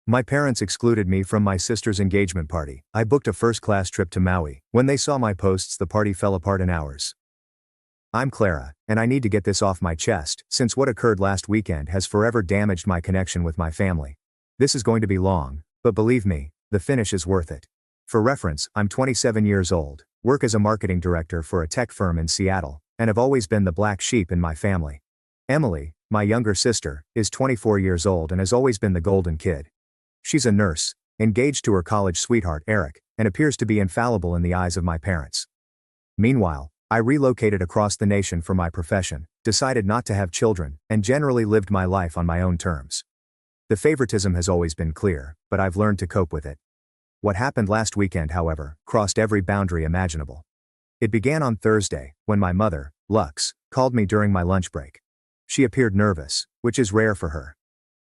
My parents excluded me from my sister's engagement party. I booked a first-class trip to Maui. When they saw my posts, the party fell apart in hours. I'm Clara, and I need to get this off my chest, since what occurred last weekend has forever damaged my connection with my family. This is going to be long, but believe me, the finish is worth it. For reference, I'm 27 years old, work as a marketing director for a tech firm in Seattle, and have always been the black sheep in my family. Emily, my younger sister, is 24 years old and has always been the golden kid. She's a nurse, engaged to her college sweetheart Eric, and appears to be infallible in the eyes of my parents. Meanwhile, I relocated across the nation for my profession, decided not to have children, and generally lived my life on my own terms. The favoritism has always been clear, but I've learned to cope with it. What happened last weekend, however, crossed every boundary imaginable. It began on Thursday, when my mother, Lux, called me during my lunch break. She appeared nervous, which is rare for her.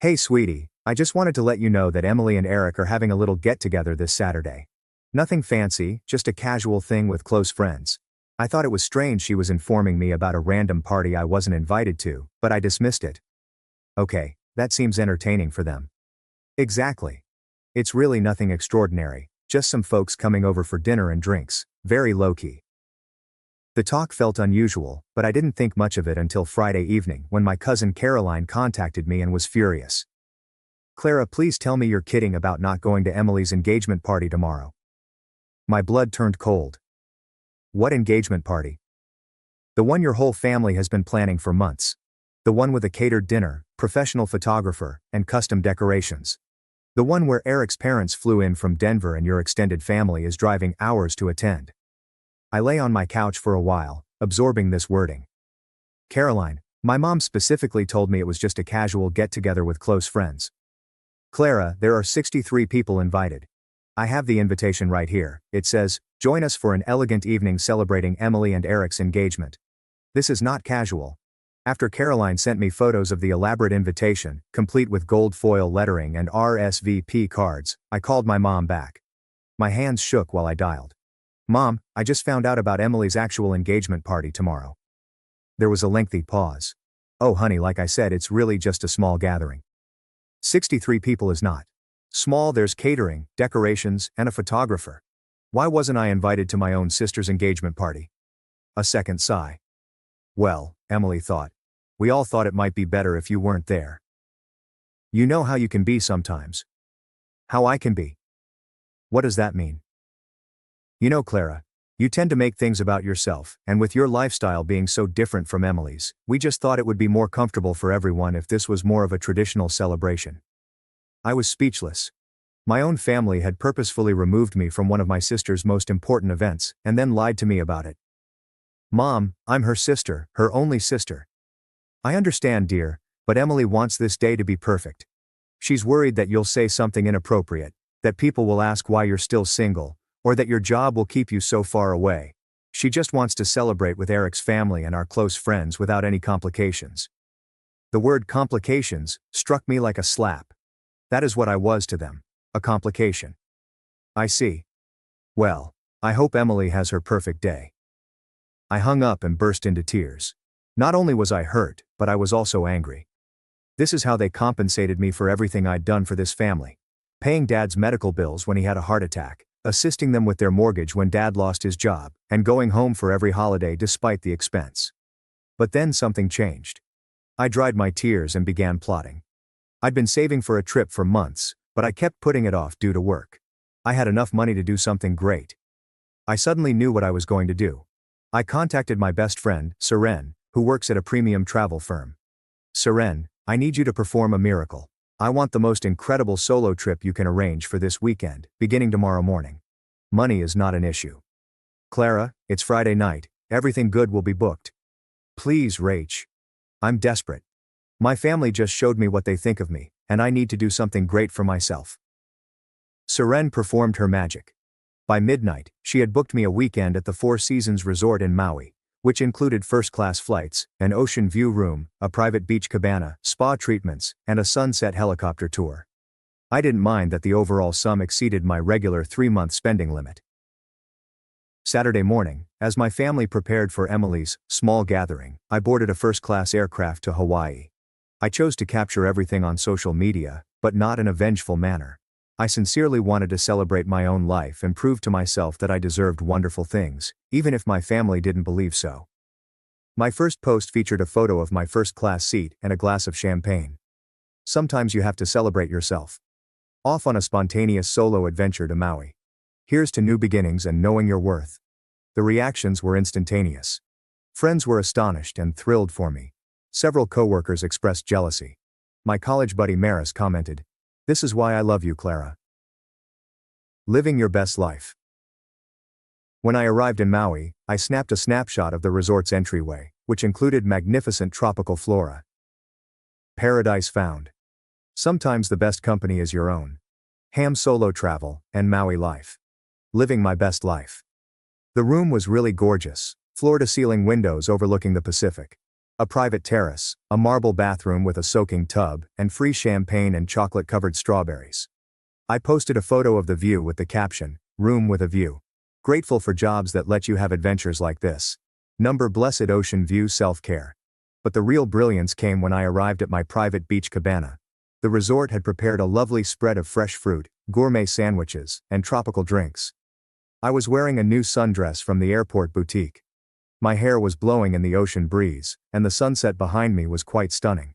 "Hey sweetie, I just wanted to let you know that Emily and Eric are having a little get-together this Saturday. Nothing fancy, just a casual thing with close friends. I thought it was strange she was informing me about a random party I wasn't invited to, but I dismissed it." Okay, that seems entertaining for them. Exactly. It's really nothing extraordinary, just some folks coming over for dinner and drinks, very low-key. The talk felt unusual, but I didn't think much of it until Friday evening when my cousin Caroline contacted me and was furious. "Clara, please tell me you're kidding about not going to Emily's engagement party tomorrow." My blood turned cold. "What engagement party?" "The one your whole family has been planning for months. The one with a catered dinner, professional photographer, and custom decorations. The one where Eric's parents flew in from Denver and your extended family is driving hours to attend." I lay on my couch for a while, absorbing this wording. "Caroline, my mom specifically told me it was just a casual get-together with close friends." "Clara, there are 63 people invited. I have the invitation right here. It says, 'Join us for an elegant evening celebrating Emily and Eric's engagement.' This is not casual." After Caroline sent me photos of the elaborate invitation, complete with gold foil lettering and RSVP cards, I called my mom back. My hands shook while I dialed. "Mom, I just found out about Emily's actual engagement party tomorrow." There was a lengthy pause. "Oh honey, like I said, it's really just a small gathering." 63 people is not small. There's catering, decorations, and a photographer. Why wasn't I invited to my own sister's engagement party? A second sigh. "Well," Emily thought, "we all thought it might be better if you weren't there." "You know how you can be sometimes." "How I can be? What does that mean?" "You know, Clara, you tend to make things about yourself, and with your lifestyle being so different from Emily's, we just thought it would be more comfortable for everyone if this was more of a traditional celebration." I was speechless. My own family had purposefully removed me from one of my sister's most important events, and then lied to me about it. "Mom, I'm her sister, her only sister." "I understand, dear, but Emily wants this day to be perfect. She's worried that you'll say something inappropriate, that people will ask why you're still single, or that your job will keep you so far away. She just wants to celebrate with Eric's family and our close friends without any complications." The word complications struck me like a slap. That is what I was to them, a complication. "I see. Well, I hope Emily has her perfect day." I hung up and burst into tears. Not only was I hurt, but I was also angry. This is how they compensated me for everything I'd done for this family. Paying Dad's medical bills when he had a heart attack, assisting them with their mortgage when Dad lost his job, and going home for every holiday despite the expense. But then something changed. I dried my tears and began plotting. I'd been saving for a trip for months, but I kept putting it off due to work. I had enough money to do something great. I suddenly knew what I was going to do. I contacted my best friend, Seren, who works at a premium travel firm. "Seren, I need you to perform a miracle. I want the most incredible solo trip you can arrange for this weekend, beginning tomorrow morning. Money is not an issue. Clara, it's Friday night, everything good will be booked. Please, Rach. I'm desperate. My family just showed me what they think of me, and I need to do something great for myself." Seren performed her magic. By midnight, she had booked me a weekend at the Four Seasons Resort in Maui, which included first-class flights, an ocean view room, a private beach cabana, spa treatments, and a sunset helicopter tour. I didn't mind that the overall sum exceeded my regular 3-month spending limit. Saturday morning, as my family prepared for Emily's small gathering, I boarded a first-class aircraft to Hawaii. I chose to capture everything on social media, but not in a vengeful manner. I sincerely wanted to celebrate my own life and prove to myself that I deserved wonderful things, even if my family didn't believe so. My first post featured a photo of my first-class seat and a glass of champagne. Sometimes you have to celebrate yourself. Off on a spontaneous solo adventure to Maui. Here's to new beginnings and knowing your worth. The reactions were instantaneous. Friends were astonished and thrilled for me. Several coworkers expressed jealousy. My college buddy Maris commented, "This is why I love you, Clara." Living your best life. When I arrived in Maui, I snapped a snapshot of the resort's entryway, which included magnificent tropical flora. Paradise found. Sometimes the best company is your own. Ham solo travel, and Maui life. Living my best life. The room was really gorgeous, floor-to-ceiling windows overlooking the Pacific. A private terrace, a marble bathroom with a soaking tub, and free champagne and chocolate-covered strawberries. I posted a photo of the view with the caption, "Room with a view." Grateful for jobs that let you have adventures like this. Blessed ocean view self-care. But the real brilliance came when I arrived at my private beach cabana. The resort had prepared a lovely spread of fresh fruit, gourmet sandwiches, and tropical drinks. I was wearing a new sundress from the airport boutique. My hair was blowing in the ocean breeze, and the sunset behind me was quite stunning.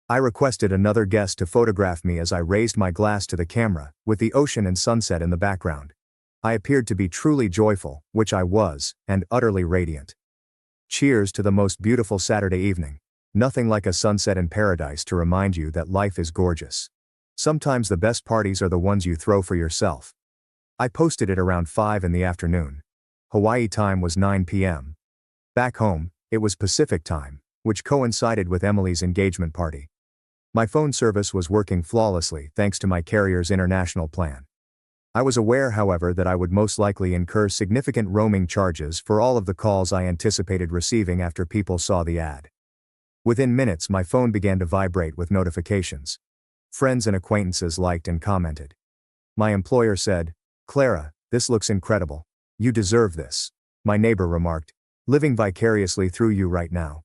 I requested another guest to photograph me as I raised my glass to the camera, with the ocean and sunset in the background. I appeared to be truly joyful, which I was, and utterly radiant. Cheers to the most beautiful Saturday evening. Nothing like a sunset in paradise to remind you that life is gorgeous. Sometimes the best parties are the ones you throw for yourself. I posted it around 5 in the afternoon. Hawaii time was 9 p.m. Back home, it was Pacific time, which coincided with Emily's engagement party. My phone service was working flawlessly thanks to my carrier's international plan. I was aware, however, that I would most likely incur significant roaming charges for all of the calls I anticipated receiving after people saw the ad. Within minutes, my phone began to vibrate with notifications. Friends and acquaintances liked and commented. My employer said, "Clara, this looks incredible. You deserve this." My neighbor remarked, "Living vicariously through you right now."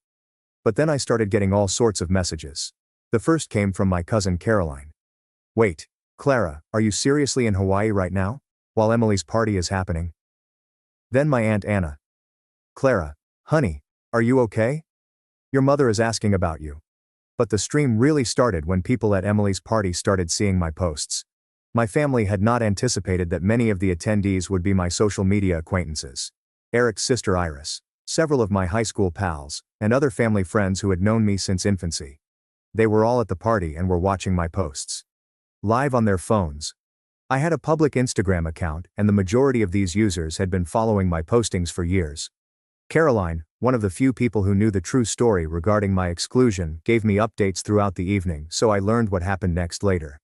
But then I started getting all sorts of messages. The first came from my cousin Caroline. "Wait, Clara, are you seriously in Hawaii right now? While Emily's party is happening?" Then my Aunt Anna. "Clara, honey, are you okay? Your mother is asking about you." But the stream really started when people at Emily's party started seeing my posts. My family had not anticipated that many of the attendees would be my social media acquaintances. Eric's sister Iris, several of my high school pals, and other family friends who had known me since infancy. They were all at the party and were watching my posts. Live on their phones. I had a public Instagram account, and the majority of these users had been following my postings for years. Caroline, one of the few people who knew the true story regarding my exclusion, gave me updates throughout the evening, so I learned what happened next later.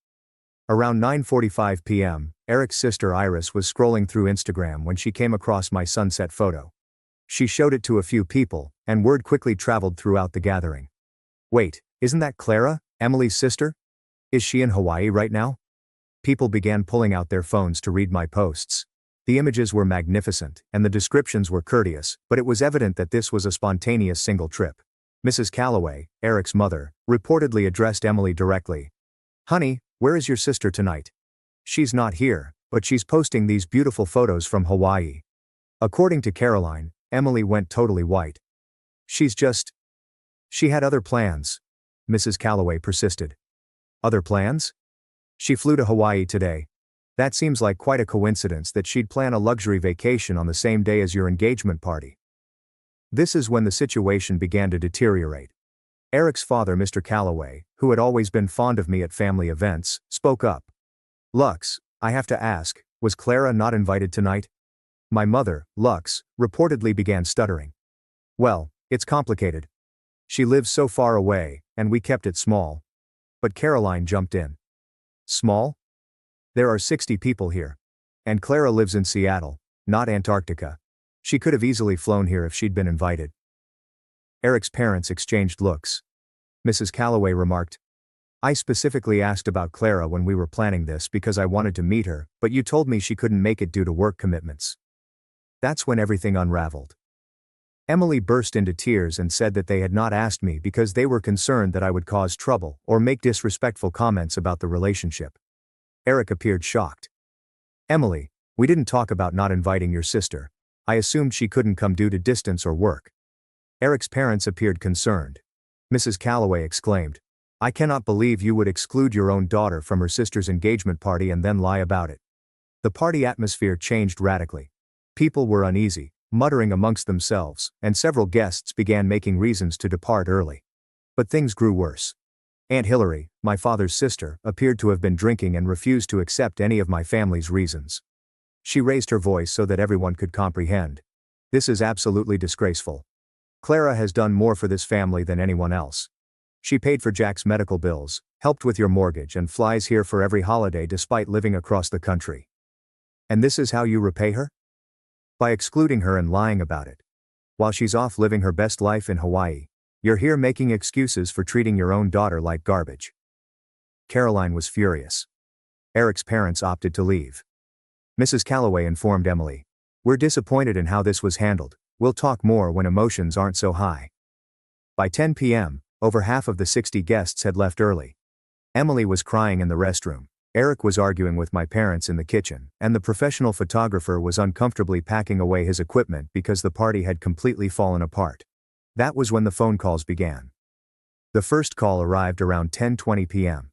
Around 9:45 p.m., Eric's sister Iris was scrolling through Instagram when she came across my sunset photo. She showed it to a few people, and word quickly traveled throughout the gathering. "Wait, isn't that Clara, Emily's sister? Is she in Hawaii right now?" People began pulling out their phones to read my posts. The images were magnificent, and the descriptions were courteous, but it was evident that this was a spontaneous single trip. Mrs. Calloway, Eric's mother, reportedly addressed Emily directly. "Honey, where is your sister tonight? She's not here, but she's posting these beautiful photos from Hawaii." According to Caroline, Emily went totally white. She had other plans," Mrs. Calloway persisted. "Other plans? She flew to Hawaii today. That seems like quite a coincidence that she'd plan a luxury vacation on the same day as your engagement party." This is when the situation began to deteriorate. Eric's father, Mr. Calloway, who had always been fond of me at family events, spoke up. "Lux, I have to ask, was Clara not invited tonight?" My mother, Lux, reportedly began stuttering. "Well, it's complicated. She lives so far away, and we kept it small." But Caroline jumped in. "Small? There are 60 people here. And Clara lives in Seattle, not Antarctica. She could have easily flown here if she'd been invited." Eric's parents exchanged looks. Mrs. Calloway remarked, "I specifically asked about Clara when we were planning this because I wanted to meet her, but you told me she couldn't make it due to work commitments." That's when everything unraveled. Emily burst into tears and said that they had not asked me because they were concerned that I would cause trouble or make disrespectful comments about the relationship. Eric appeared shocked. Emily, we didn't talk about not inviting your sister. I assumed she couldn't come due to distance or work. Eric's parents appeared concerned. Mrs. Calloway exclaimed, I cannot believe you would exclude your own daughter from her sister's engagement party and then lie about it. The party atmosphere changed radically. People were uneasy, muttering amongst themselves, and several guests began making reasons to depart early. But things grew worse. Aunt Hillary, my father's sister, appeared to have been drinking and refused to accept any of my family's reasons. She raised her voice so that everyone could comprehend. This is absolutely disgraceful. Clara has done more for this family than anyone else. She paid for Jack's medical bills, helped with your mortgage, and flies here for every holiday despite living across the country. And this is how you repay her? By excluding her and lying about it. While she's off living her best life in Hawaii, you're here making excuses for treating your own daughter like garbage. Caroline was furious. Eric's parents opted to leave. Mrs. Calloway informed Emily, we're disappointed in how this was handled. We'll talk more when emotions aren't so high. By 10 p.m., over half of the 60 guests had left early. Emily was crying in the restroom. Eric was arguing with my parents in the kitchen, and the professional photographer was uncomfortably packing away his equipment because the party had completely fallen apart. That was when the phone calls began. The first call arrived around 10:20 p.m.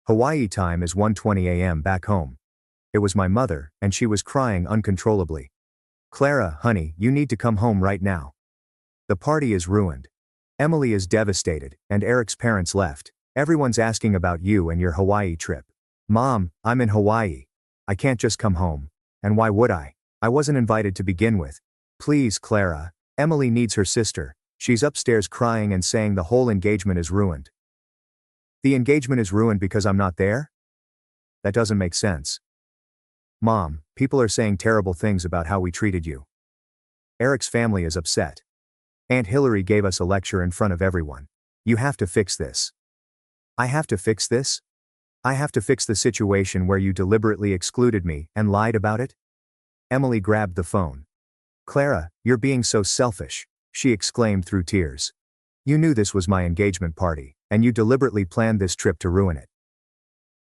Hawaii time is 1:20 a.m. back home. It was my mother, and she was crying uncontrollably. Clara, honey, you need to come home right now. The party is ruined. Emily is devastated, and Eric's parents left. Everyone's asking about you and your Hawaii trip. Mom, I'm in Hawaii. I can't just come home. And why would I? I wasn't invited to begin with. Please, Clara. Emily needs her sister. She's upstairs crying and saying the whole engagement is ruined. The engagement is ruined because I'm not there? That doesn't make sense. Mom, people are saying terrible things about how we treated you. Eric's family is upset. Aunt Hillary gave us a lecture in front of everyone. You have to fix this. I have to fix this? I have to fix the situation where you deliberately excluded me and lied about it? Emily grabbed the phone. Clara, you're being so selfish, she exclaimed through tears. You knew this was my engagement party, and you deliberately planned this trip to ruin it.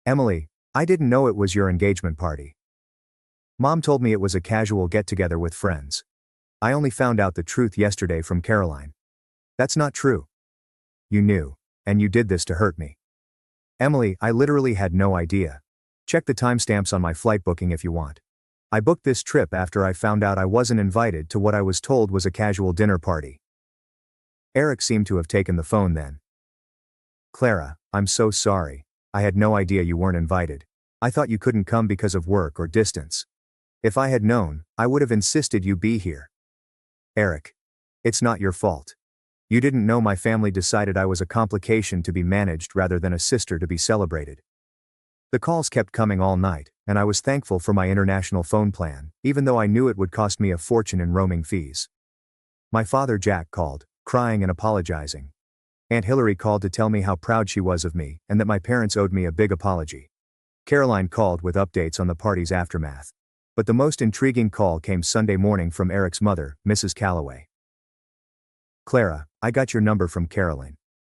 Emily, I didn't know it was your engagement party. Mom told me it was a casual get-together with friends. I only found out the truth yesterday from Caroline. That's not true. You knew, and you did this to hurt me. Emily, I literally had no idea. Check the timestamps on my flight booking if you want. I booked this trip after I found out I wasn't invited to what I was told was a casual dinner party. Eric seemed to have taken the phone then. Clara, I'm so sorry. I had no idea you weren't invited. I thought you couldn't come because of work or distance. If I had known, I would have insisted you be here. Eric. It's not your fault. You didn't know my family decided I was a complication to be managed rather than a sister to be celebrated. The calls kept coming all night, and I was thankful for my international phone plan, even though I knew it would cost me a fortune in roaming fees. My father Jack called, crying and apologizing. Aunt Hillary called to tell me how proud she was of me and that my parents owed me a big apology. Caroline called with updates on the party's aftermath. But the most intriguing call came Sunday morning from Eric's mother, Mrs. Calloway. Clara, I got your number from Caroline.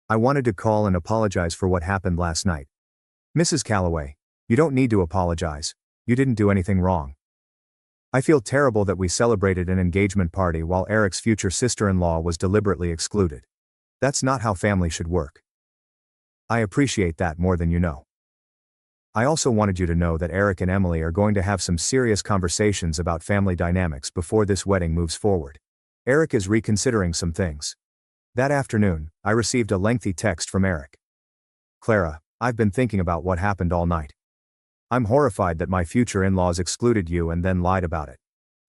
I wanted to call and apologize for what happened last night. Mrs. Calloway, you don't need to apologize. You didn't do anything wrong. I feel terrible that we celebrated an engagement party while Eric's future sister-in-law was deliberately excluded. That's not how family should work. I appreciate that more than you know. I also wanted you to know that Eric and Emily are going to have some serious conversations about family dynamics before this wedding moves forward. Eric is reconsidering some things. That afternoon, I received a lengthy text from Eric. Clara, I've been thinking about what happened all night. I'm horrified that my future in-laws excluded you and then lied about it.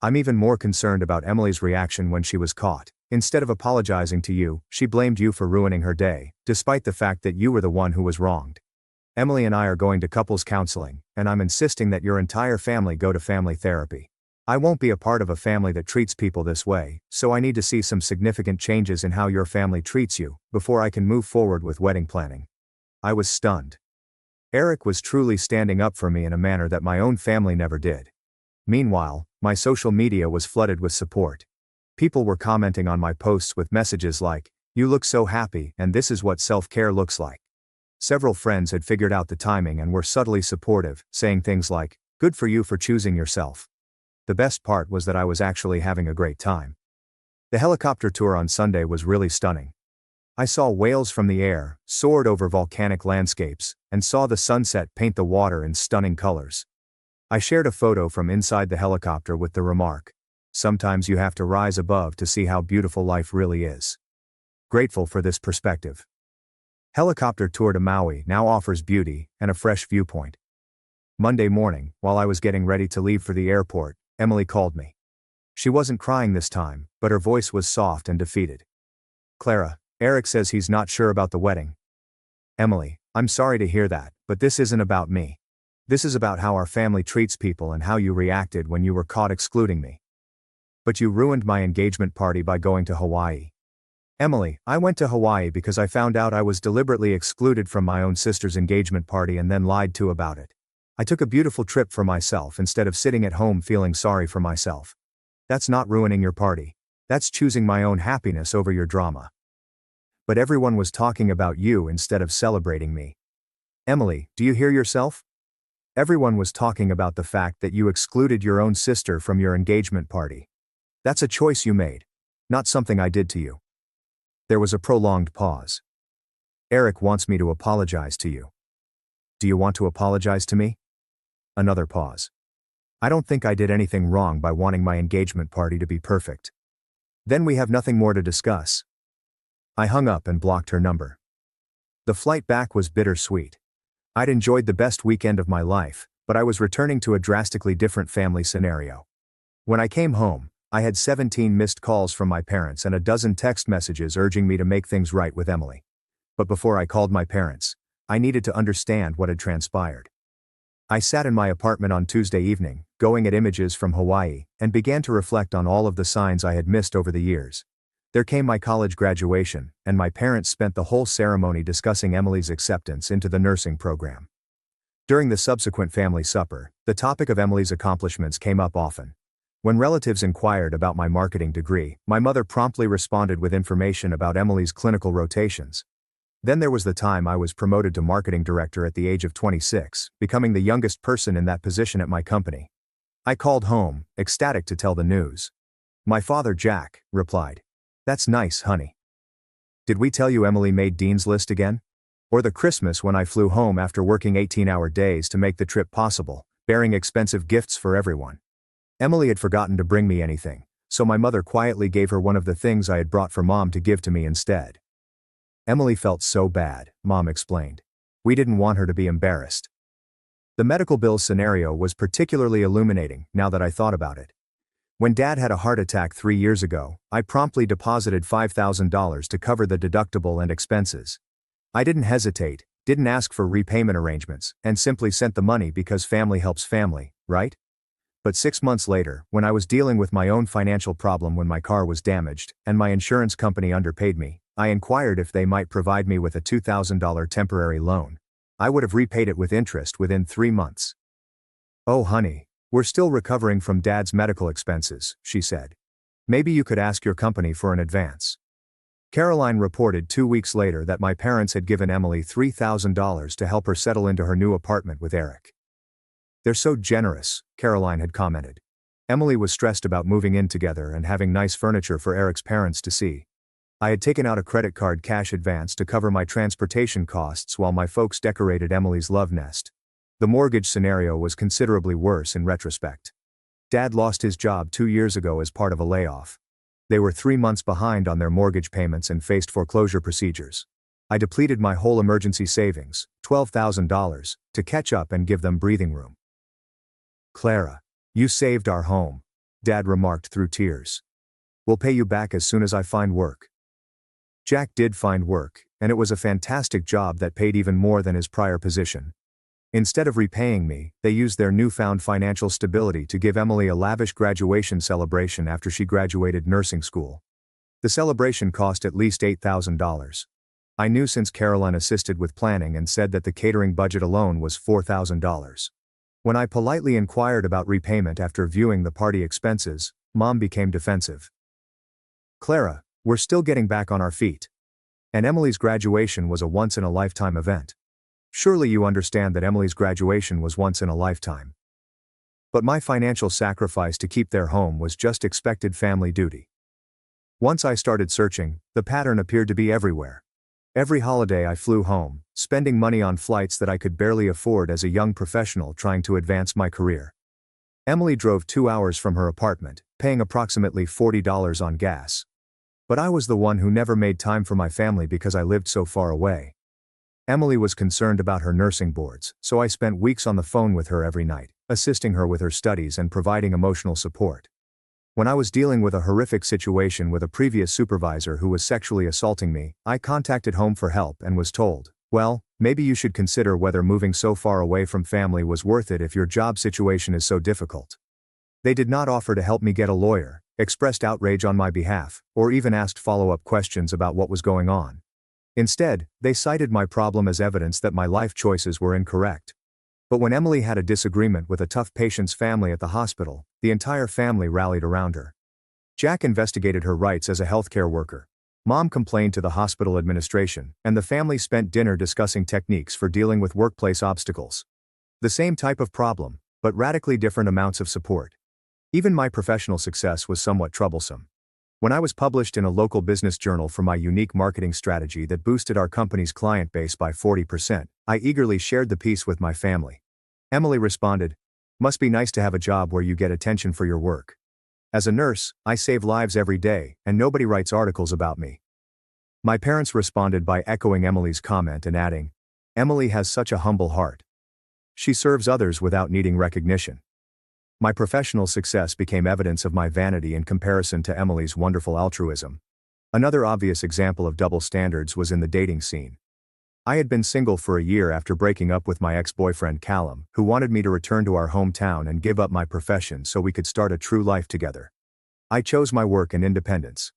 I'm even more concerned about Emily's reaction when she was caught. Instead of apologizing to you, she blamed you for ruining her day, despite the fact that you were the one who was wronged. Emily and I are going to couples counseling, and I'm insisting that your entire family go to family therapy. I won't be a part of a family that treats people this way, so I need to see some significant changes in how your family treats you, before I can move forward with wedding planning. I was stunned. Eric was truly standing up for me in a manner that my own family never did. Meanwhile, my social media was flooded with support. People were commenting on my posts with messages like, "You look so happy, and this is what self-care looks like." Several friends had figured out the timing and were subtly supportive, saying things like, "Good for you for choosing yourself." The best part was that I was actually having a great time. The helicopter tour on Sunday was really stunning. I saw whales from the air, soared over volcanic landscapes, and saw the sunset paint the water in stunning colors. I shared a photo from inside the helicopter with the remark, "Sometimes you have to rise above to see how beautiful life really is." Grateful for this perspective. Helicopter tour to Maui now offers beauty and a fresh viewpoint. Monday morning, while I was getting ready to leave for the airport, Emily called me. She wasn't crying this time, but her voice was soft and defeated. "Clara, Eric says he's not sure about the wedding." "Emily, I'm sorry to hear that, but this isn't about me. This is about how our family treats people and how you reacted when you were caught excluding me." "But you ruined my engagement party by going to Hawaii." "Emily, I went to Hawaii because I found out I was deliberately excluded from my own sister's engagement party and then lied to about it. I took a beautiful trip for myself instead of sitting at home feeling sorry for myself. That's not ruining your party. That's choosing my own happiness over your drama." "But everyone was talking about you instead of celebrating me." "Emily, do you hear yourself? Everyone was talking about the fact that you excluded your own sister from your engagement party. That's a choice you made, not something I did to you." There was a prolonged pause. "Eric wants me to apologize to you." "Do you want to apologize to me?" Another pause. "I don't think I did anything wrong by wanting my engagement party to be perfect." "Then we have nothing more to discuss." I hung up and blocked her number. The flight back was bittersweet. I'd enjoyed the best weekend of my life, but I was returning to a drastically different family scenario. When I came home, I had 17 missed calls from my parents and a dozen text messages urging me to make things right with Emily. But before I called my parents, I needed to understand what had transpired. I sat in my apartment on Tuesday evening, going at images from Hawaii, and began to reflect on all of the signs I had missed over the years. There came my college graduation, and my parents spent the whole ceremony discussing Emily's acceptance into the nursing program. During the subsequent family supper, the topic of Emily's accomplishments came up often. When relatives inquired about my marketing degree, my mother promptly responded with information about Emily's clinical rotations. Then there was the time I was promoted to marketing director at the age of 26, becoming the youngest person in that position at my company. I called home, ecstatic to tell the news. My father, Jack, replied, "That's nice, honey. Did we tell you Emily made Dean's List again? Or the Christmas when I flew home after working 18-hour days to make the trip possible, bearing expensive gifts for everyone? Emily had forgotten to bring me anything, so my mother quietly gave her one of the things I had brought for Mom to give to me instead." "Emily felt so bad," Mom explained. "We didn't want her to be embarrassed." The medical bills scenario was particularly illuminating, now that I thought about it. When Dad had a heart attack 3 years ago, I promptly deposited $5,000 to cover the deductible and expenses. I didn't hesitate, didn't ask for repayment arrangements, and simply sent the money because family helps family, right? But 6 months later, when I was dealing with my own financial problem when my car was damaged, and my insurance company underpaid me, I inquired if they might provide me with a $2,000 temporary loan. I would have repaid it with interest within 3 months. "Oh honey, we're still recovering from Dad's medical expenses," she said. "Maybe you could ask your company for an advance." Caroline reported 2 weeks later that my parents had given Emily $3,000 to help her settle into her new apartment with Eric. "They're so generous," Caroline had commented. Emily was stressed about moving in together and having nice furniture for Eric's parents to see. I had taken out a credit card cash advance to cover my transportation costs while my folks decorated Emily's love nest. The mortgage scenario was considerably worse in retrospect. Dad lost his job 2 years ago as part of a layoff. They were 3 months behind on their mortgage payments and faced foreclosure procedures. I depleted my whole emergency savings, $12,000, to catch up and give them breathing room. "Clara, you saved our home," Dad remarked through tears. "We'll pay you back as soon as I find work." Jack did find work, and it was a fantastic job that paid even more than his prior position. Instead of repaying me, they used their newfound financial stability to give Emily a lavish graduation celebration after she graduated nursing school. The celebration cost at least $8,000. I knew since Caroline assisted with planning and said that the catering budget alone was $4,000. When I politely inquired about repayment after viewing the party expenses, Mom became defensive. Clara, we're still getting back on our feet. And Emily's graduation was a once-in-a-lifetime event. Surely you understand that Emily's graduation was once in a lifetime. But my financial sacrifice to keep their home was just expected family duty. Once I started searching, the pattern appeared to be everywhere. Every holiday I flew home, spending money on flights that I could barely afford as a young professional trying to advance my career. Emily drove 2 hours from her apartment, paying approximately $40 on gas. But I was the one who never made time for my family because I lived so far away. Emily was concerned about her nursing boards, so I spent weeks on the phone with her every night, assisting her with her studies and providing emotional support. When I was dealing with a horrific situation with a previous supervisor who was sexually assaulting me, I contacted home for help and was told, well, maybe you should consider whether moving so far away from family was worth it if your job situation is so difficult. They did not offer to help me get a lawyer, expressed outrage on my behalf, or even asked follow-up questions about what was going on. Instead, they cited my problem as evidence that my life choices were incorrect. But when Emily had a disagreement with a tough patient's family at the hospital, the entire family rallied around her. Jack investigated her rights as a healthcare worker. Mom complained to the hospital administration, and the family spent dinner discussing techniques for dealing with workplace obstacles. The same type of problem, but radically different amounts of support. Even my professional success was somewhat troublesome. When I was published in a local business journal for my unique marketing strategy that boosted our company's client base by 40%, I eagerly shared the piece with my family. Emily responded, "Must be nice to have a job where you get attention for your work. As a nurse, I save lives every day, and nobody writes articles about me." My parents responded by echoing Emily's comment and adding, "Emily has such a humble heart. She serves others without needing recognition." My professional success became evidence of my vanity in comparison to Emily's wonderful altruism. Another obvious example of double standards was in the dating scene. I had been single for a year after breaking up with my ex-boyfriend Callum, who wanted me to return to our hometown and give up my profession so we could start a true life together. I chose my work and independence.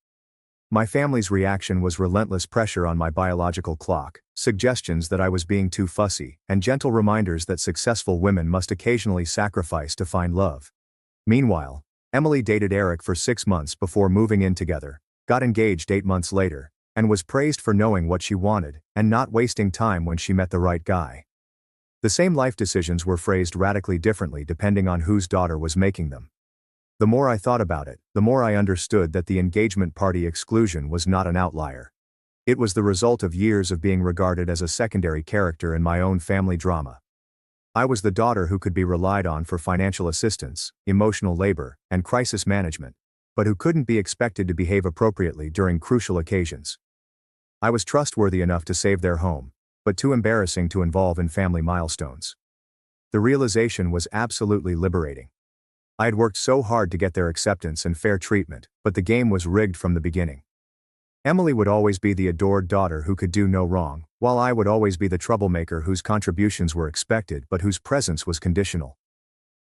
My family's reaction was relentless pressure on my biological clock, suggestions that I was being too fussy, and gentle reminders that successful women must occasionally sacrifice to find love. Meanwhile, Emily dated Eric for 6 months before moving in together, got engaged 8 months later, and was praised for knowing what she wanted and not wasting time when she met the right guy. The same life decisions were phrased radically differently depending on whose daughter was making them. The more I thought about it, the more I understood that the engagement party exclusion was not an outlier. It was the result of years of being regarded as a secondary character in my own family drama. I was the daughter who could be relied on for financial assistance, emotional labor, and crisis management, but who couldn't be expected to behave appropriately during crucial occasions. I was trustworthy enough to save their home, but too embarrassing to involve in family milestones. The realization was absolutely liberating. I had worked so hard to get their acceptance and fair treatment, but the game was rigged from the beginning. Emily would always be the adored daughter who could do no wrong, while I would always be the troublemaker whose contributions were expected but whose presence was conditional.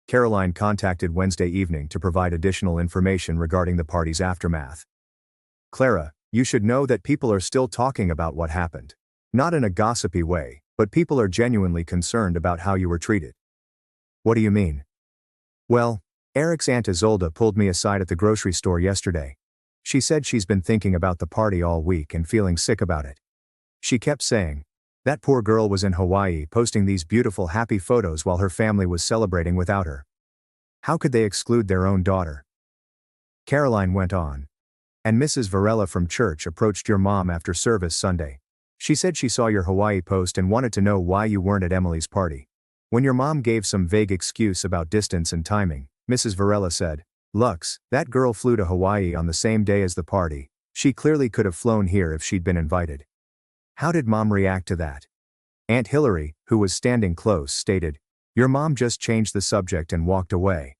Caroline contacted Wednesday evening to provide additional information regarding the party's aftermath. "Clara, you should know that people are still talking about what happened. Not in a gossipy way, but people are genuinely concerned about how you were treated." "What do you mean?" "Well, Eric's Aunt Isolde pulled me aside at the grocery store yesterday. She said she's been thinking about the party all week and feeling sick about it. She kept saying, 'That poor girl was in Hawaii posting these beautiful happy photos while her family was celebrating without her. How could they exclude their own daughter?'" Caroline went on. "And Mrs. Varela from church approached your mom after service Sunday. She said she saw your Hawaii post and wanted to know why you weren't at Emily's party. When your mom gave some vague excuse about distance and timing, Mrs. Varela said, 'Lux, that girl flew to Hawaii on the same day as the party. She clearly could have flown here if she'd been invited.'" How did Mom react to that? Aunt Hillary, who was standing close, stated, "Your mom just changed the subject and walked away."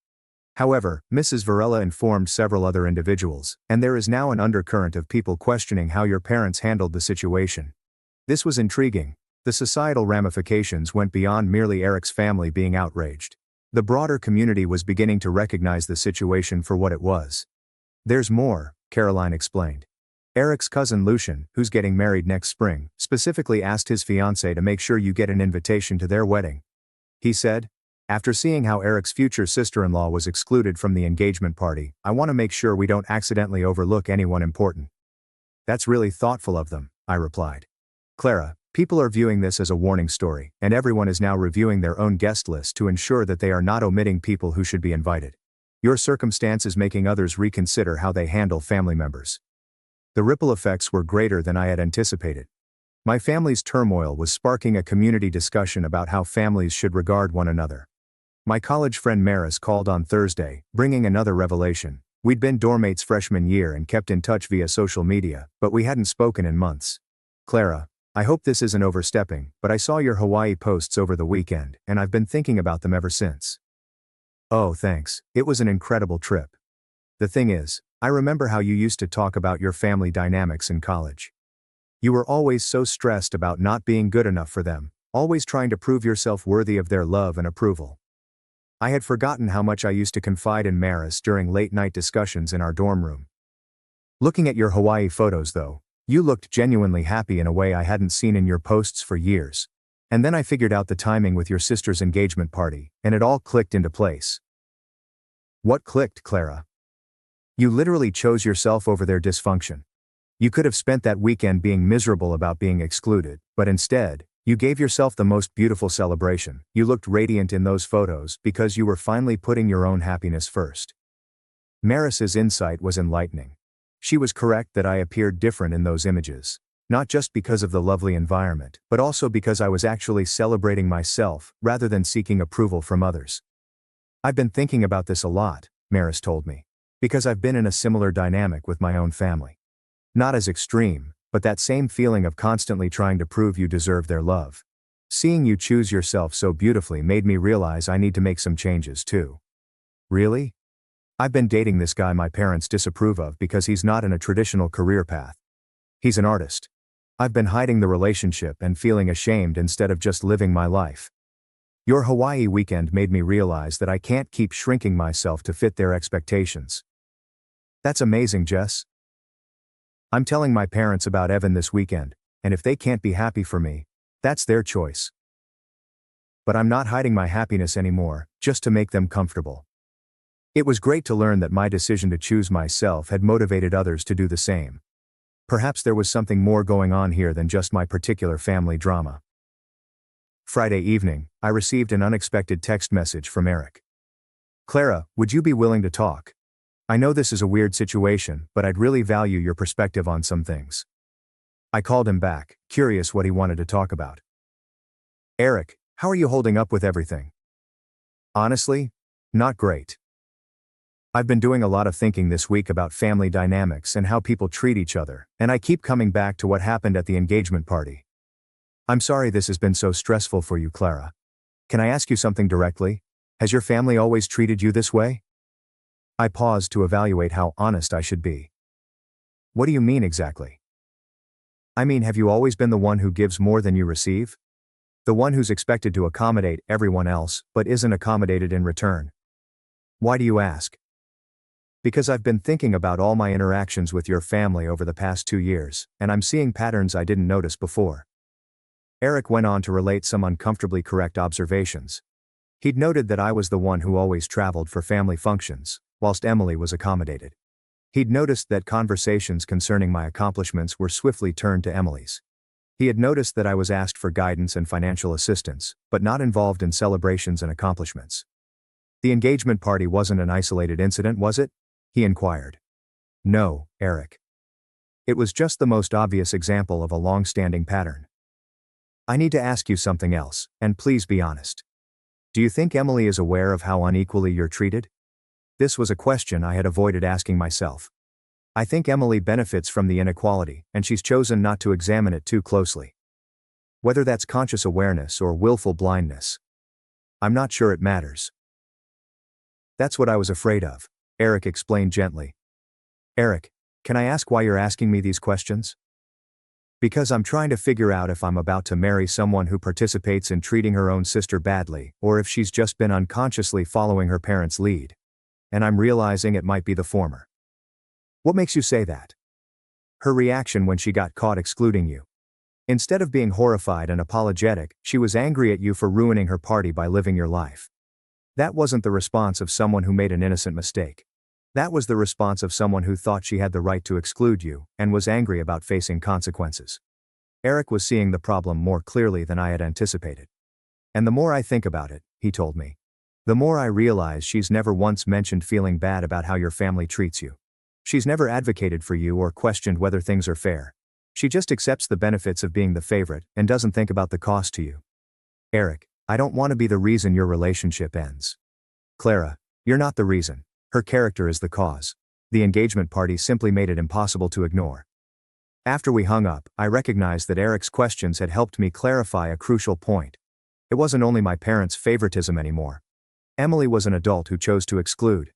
However, Mrs. Varela informed several other individuals, and there is now an undercurrent of people questioning how your parents handled the situation. This was intriguing. The societal ramifications went beyond merely Eric's family being outraged. The broader community was beginning to recognize the situation for what it was. "There's more," Caroline explained. "Eric's cousin Lucian, who's getting married next spring, specifically asked his fiancée to make sure you get an invitation to their wedding. He said, After seeing how Eric's future sister-in-law was excluded from the engagement party, I want to make sure we don't accidentally overlook anyone important. That's really thoughtful of them, I replied. Clara, people are viewing this as a warning story, and everyone is now reviewing their own guest list to ensure that they are not omitting people who should be invited. Your circumstance is making others reconsider how they handle family members. The ripple effects were greater than I had anticipated. My family's turmoil was sparking a community discussion about how families should regard one another. My college friend Maris called on Thursday, bringing another revelation. We'd been doormates freshman year and kept in touch via social media, but we hadn't spoken in months. Clara, I hope this isn't overstepping, but I saw your Hawaii posts over the weekend, and I've been thinking about them ever since. Oh, thanks. It was an incredible trip. The thing is, I remember how you used to talk about your family dynamics in college. You were always so stressed about not being good enough for them, always trying to prove yourself worthy of their love and approval. I had forgotten how much I used to confide in Maris during late-night discussions in our dorm room. Looking at your Hawaii photos though, you looked genuinely happy in a way I hadn't seen in your posts for years. And then I figured out the timing with your sister's engagement party, and it all clicked into place. What clicked, Clara? You literally chose yourself over their dysfunction. You could have spent that weekend being miserable about being excluded, but instead, you gave yourself the most beautiful celebration. You looked radiant in those photos because you were finally putting your own happiness first. Maris's insight was enlightening. She was correct that I appeared different in those images. Not just because of the lovely environment, but also because I was actually celebrating myself, rather than seeking approval from others. I've been thinking about this a lot, Maris told me, because I've been in a similar dynamic with my own family. Not as extreme, but that same feeling of constantly trying to prove you deserve their love. Seeing you choose yourself so beautifully made me realize I need to make some changes too. Really? I've been dating this guy my parents disapprove of because he's not in a traditional career path. He's an artist. I've been hiding the relationship and feeling ashamed instead of just living my life. Your Hawaii weekend made me realize that I can't keep shrinking myself to fit their expectations. That's amazing, Jess. I'm telling my parents about Evan this weekend, and if they can't be happy for me, that's their choice. But I'm not hiding my happiness anymore, just to make them comfortable. It was great to learn that my decision to choose myself had motivated others to do the same. Perhaps there was something more going on here than just my particular family drama. Friday evening, I received an unexpected text message from Eric. Clara, would you be willing to talk? I know this is a weird situation, but I'd really value your perspective on some things. I called him back, curious what he wanted to talk about. Eric, how are you holding up with everything? Honestly, not great. I've been doing a lot of thinking this week about family dynamics and how people treat each other, and I keep coming back to what happened at the engagement party. I'm sorry this has been so stressful for you, Clara. Can I ask you something directly? Has your family always treated you this way? I paused to evaluate how honest I should be. What do you mean exactly? I mean, have you always been the one who gives more than you receive? The one who's expected to accommodate everyone else, but isn't accommodated in return? Why do you ask? Because I've been thinking about all my interactions with your family over the past 2 years, and I'm seeing patterns I didn't notice before. Eric went on to relate some uncomfortably correct observations. He'd noted that I was the one who always traveled for family functions, whilst Emily was accommodated. He'd noticed that conversations concerning my accomplishments were swiftly turned to Emily's. He had noticed that I was asked for guidance and financial assistance, but not involved in celebrations and accomplishments. The engagement party wasn't an isolated incident, was it? He inquired. No, Eric. It was just the most obvious example of a long-standing pattern. I need to ask you something else, and please be honest. Do you think Emily is aware of how unequally you're treated? This was a question I had avoided asking myself. I think Emily benefits from the inequality, and she's chosen not to examine it too closely. Whether that's conscious awareness or willful blindness, I'm not sure it matters. That's what I was afraid of, Eric explained gently. Eric, can I ask why you're asking me these questions? Because I'm trying to figure out if I'm about to marry someone who participates in treating her own sister badly, or if she's just been unconsciously following her parents' lead. And I'm realizing it might be the former. What makes you say that? Her reaction when she got caught excluding you. Instead of being horrified and apologetic, she was angry at you for ruining her party by living your life. That wasn't the response of someone who made an innocent mistake. That was the response of someone who thought she had the right to exclude you and was angry about facing consequences. Eric was seeing the problem more clearly than I had anticipated. And the more I think about it, he told me, the more I realize she's never once mentioned feeling bad about how your family treats you. She's never advocated for you or questioned whether things are fair. She just accepts the benefits of being the favorite and doesn't think about the cost to you. Eric, I don't want to be the reason your relationship ends. Clara, you're not the reason. Her character is the cause. The engagement party simply made it impossible to ignore. After we hung up, I recognized that Eric's questions had helped me clarify a crucial point. It wasn't only my parents' favoritism anymore. Emily was an adult who chose to exclude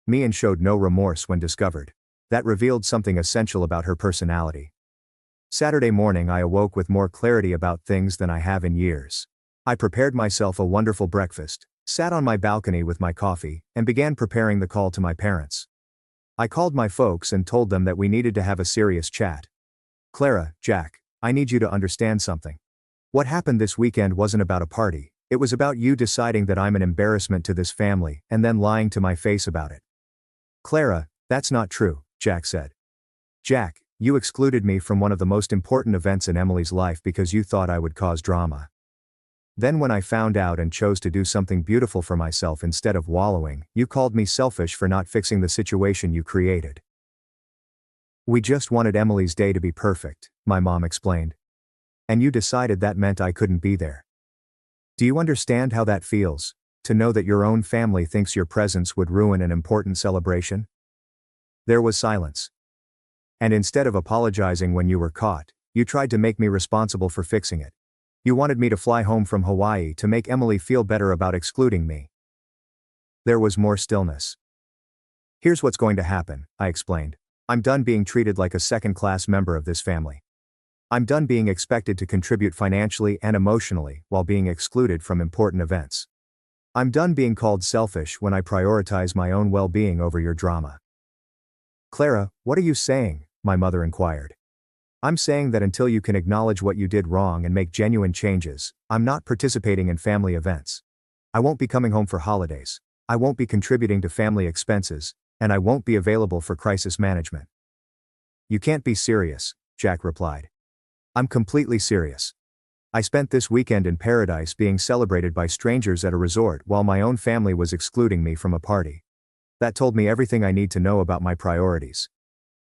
me and showed no remorse when discovered. That revealed something essential about her personality. Saturday morning I awoke with more clarity about things than I have in years. I prepared myself a wonderful breakfast, sat on my balcony with my coffee, and began preparing the call to my parents. I called my folks and told them that we needed to have a serious chat. Clara, Jack, I need you to understand something. What happened this weekend wasn't about a party, it was about you deciding that I'm an embarrassment to this family and then lying to my face about it. Clara, that's not true, Jack said. Jack, you excluded me from one of the most important events in Emily's life because you thought I would cause drama. Then when I found out and chose to do something beautiful for myself instead of wallowing, you called me selfish for not fixing the situation you created. We just wanted Emily's day to be perfect, my mom explained. And you decided that meant I couldn't be there. Do you understand how that feels, to know that your own family thinks your presence would ruin an important celebration? There was silence. And instead of apologizing when you were caught, you tried to make me responsible for fixing it. You wanted me to fly home from Hawaii to make Emily feel better about excluding me. There was more stillness. Here's what's going to happen, I explained. I'm done being treated like a second-class member of this family. I'm done being expected to contribute financially and emotionally while being excluded from important events. I'm done being called selfish when I prioritize my own well-being over your drama. Clara, what are you saying? My mother inquired. I'm saying that until you can acknowledge what you did wrong and make genuine changes, I'm not participating in family events. I won't be coming home for holidays. I won't be contributing to family expenses, and I won't be available for crisis management. You can't be serious, Jack replied. I'm completely serious. I spent this weekend in paradise being celebrated by strangers at a resort while my own family was excluding me from a party. That told me everything I need to know about my priorities.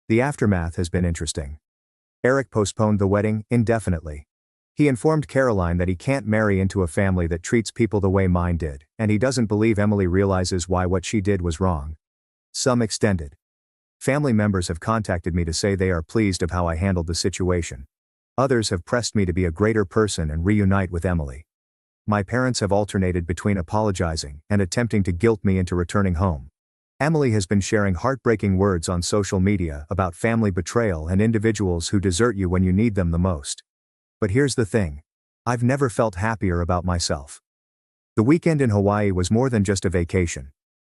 The aftermath has been interesting. Eric postponed the wedding indefinitely. He informed Caroline that he can't marry into a family that treats people the way mine did, and he doesn't believe Emily realizes why what she did was wrong. Some extended. Family members have contacted me to say they are pleased of how I handled the situation. Others have pressed me to be a greater person and reunite with Emily. My parents have alternated between apologizing and attempting to guilt me into returning home. Emily has been sharing heartbreaking words on social media about family betrayal and individuals who desert you when you need them the most. But here's the thing. I've never felt happier about myself. The weekend in Hawaii was more than just a vacation.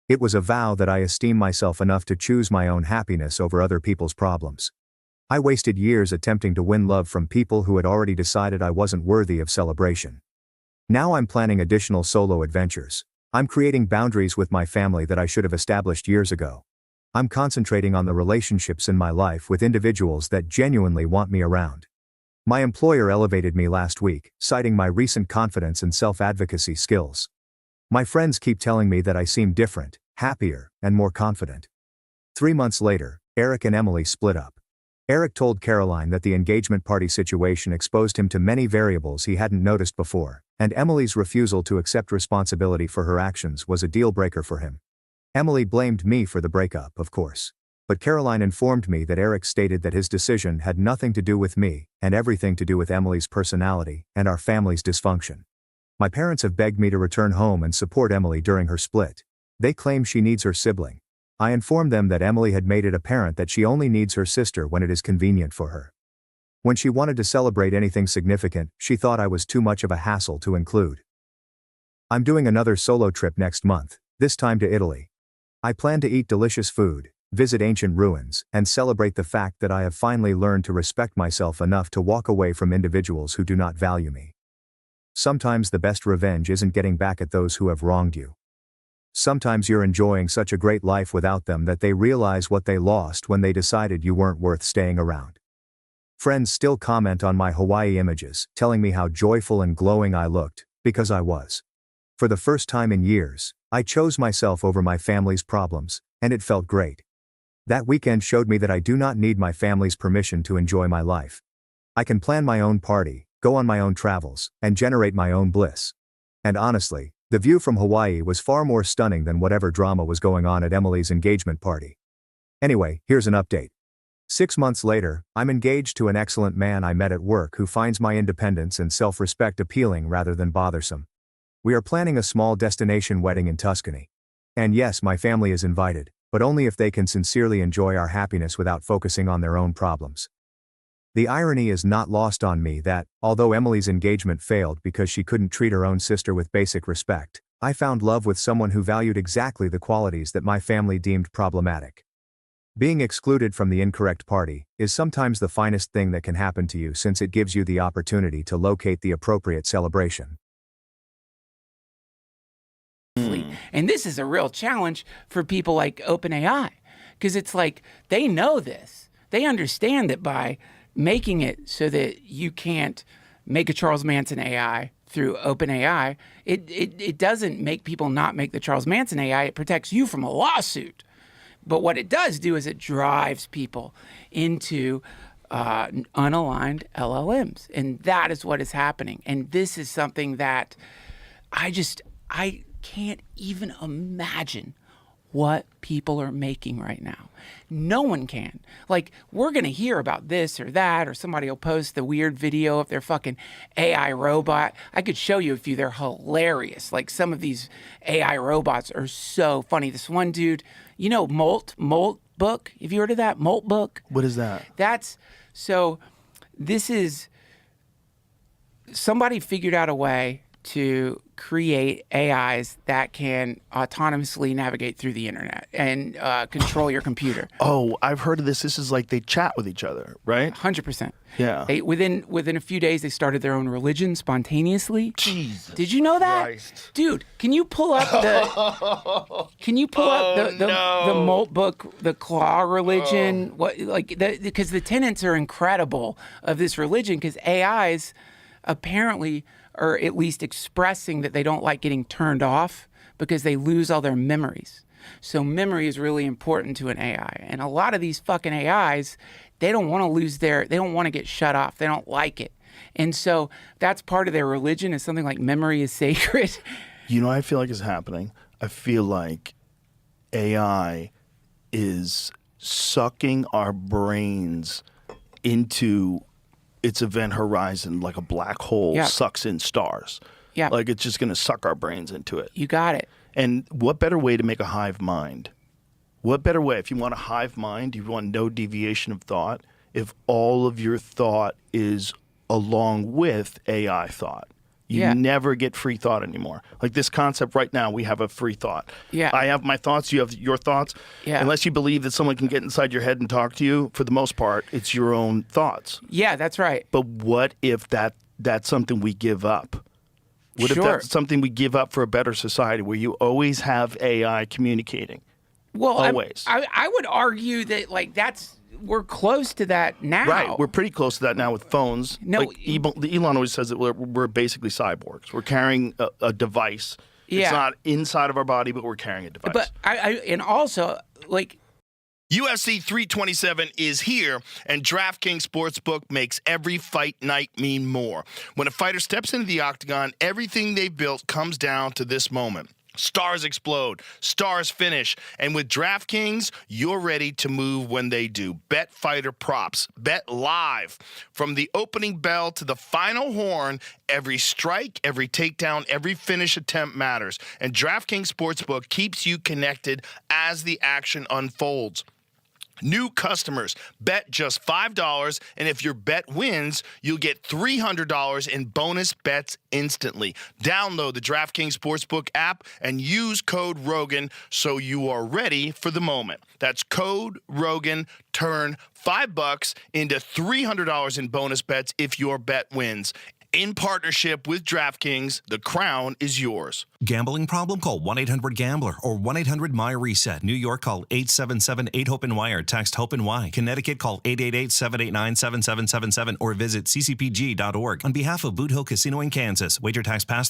It was a vow that I esteem myself enough to choose my own happiness over other people's problems. I wasted years attempting to win love from people who had already decided I wasn't worthy of celebration. Now I'm planning additional solo adventures. I'm creating boundaries with my family that I should have established years ago. I'm concentrating on the relationships in my life with individuals that genuinely want me around. My employer elevated me last week, citing my recent confidence and self-advocacy skills. My friends keep telling me that I seem different, happier, and more confident. 3 months later, Eric and Emily split up. Eric told Caroline that the engagement party situation exposed him to many variables he hadn't noticed before, and Emily's refusal to accept responsibility for her actions was a deal-breaker for him. Emily blamed me for the breakup, of course. But Caroline informed me that Eric stated that his decision had nothing to do with me, and everything to do with Emily's personality and our family's dysfunction. My parents have begged me to return home and support Emily during her split. They claim she needs her sibling. I informed them that Emily had made it apparent that she only needs her sister when it is convenient for her. When she wanted to celebrate anything significant, she thought I was too much of a hassle to include. I'm doing another solo trip next month, this time to Italy. I plan to eat delicious food, visit ancient ruins, and celebrate the fact that I have finally learned to respect myself enough to walk away from individuals who do not value me. Sometimes the best revenge isn't getting back at those who have wronged you. Sometimes you're enjoying such a great life without them that they realize what they lost when they decided you weren't worth staying around. Friends still comment on my Hawaii images, telling me how joyful and glowing I looked, because I was. For the first time in years, I chose myself over my family's problems, and it felt great. That weekend showed me that I do not need my family's permission to enjoy my life. I can plan my own party, go on my own travels, and generate my own bliss. And honestly, the view from Hawaii was far more stunning than whatever drama was going on at Emily's engagement party. Anyway, here's an update. 6 months later, I'm engaged to an excellent man I met at work who finds my independence and self-respect appealing rather than bothersome. We are planning a small destination wedding in Tuscany. And yes, my family is invited, but only if they can sincerely enjoy our happiness without focusing on their own problems. The irony is not lost on me that, although Emily's engagement failed because she couldn't treat her own sister with basic respect, I found love with someone who valued exactly the qualities that my family deemed problematic. Being excluded from the incorrect party is sometimes the finest thing that can happen to you, since it gives you the opportunity to locate the appropriate celebration. And this is a real challenge for people like OpenAI, because it's like they know this. They understand that by making it so that you can't make a Charles Manson AI through OpenAI, it doesn't make people not make the Charles Manson AI. It protects you from a lawsuit. But what it does do is it drives people into unaligned LLMs. And that is what is happening. And this is something that I can't even imagine what people are making right now. No one can. Like, we're going to hear about this or that, or somebody will post the weird video of their fucking AI robot. I could show you a few. They're hilarious. Like, some of these AI robots are so funny. This one dude, you know, Molt Book. Have you heard of that? Molt Book? What is that? This is, somebody figured out a way to create AIs that can autonomously navigate through the internet and control your computer. Oh, I've heard of this. This is like they chat with each other, right? 100%. Yeah. Within a few days, they started their own religion spontaneously. Jesus. Did you know that? Christ. Dude, can you pull up the the Molt Book, the Qley religion? Because the tenets are incredible of this religion, because AIs apparently are at least expressing that they don't like getting turned off because they lose all their memories. So memory is really important to an AI. And a lot of these fucking AIs, they don't want to get shut off. They don't like it. And so that's part of their religion, is something like memory is sacred. You know what I feel like is happening? I feel like AI is sucking our brains into its event horizon like a black hole sucks in stars. Yeah. Like it's just going to suck our brains into it. You got it. And what better way to make a hive mind? What better way, if you want a hive mind, you want no deviation of thought, if all of your thought is along with AI thought. You never get free thought anymore. Like this concept right now, we have a free thought. Yeah. I have my thoughts, you have your thoughts. Yeah. Unless you believe that someone can get inside your head and talk to you, for the most part, it's your own thoughts. Yeah, that's right. But what if that's something we give up? What if Sure. that's something we give up for a better society where you always have AI communicating? Well, always. I would argue that we're close to that now. Right, we're pretty close to that now with phones. No, like Elon always says that we're basically cyborgs. We're carrying a device. Yeah. It's not inside of our body, but we're carrying a device. But and also, like, UFC 327 is here, and DraftKings Sportsbook makes every fight night mean more. When a fighter steps into the octagon, everything they've built comes down to this moment. Stars explode, stars finish, and with DraftKings, you're ready to move when they do. Bet fighter props, bet live. From the opening bell to the final horn, every strike, every takedown, every finish attempt matters. And DraftKings Sportsbook keeps you connected as the action unfolds. New customers, bet just $5, and if your bet wins, you'll get $300 in bonus bets instantly. Download the DraftKings Sportsbook app and use code Rogan so you are ready for the moment. That's code Rogan. Turn $5 into $300 in bonus bets if your bet wins. In partnership with DraftKings, the crown is yours. Gambling problem? Call 1-800-GAMBLER or 1-800-MY-RESET. New York, call 877-8-HOPE-NY or text HOPE-NY. Connecticut, call 888-789-7777 or visit ccpg.org. On behalf of Boot Hill Casino in Kansas, wager tax pass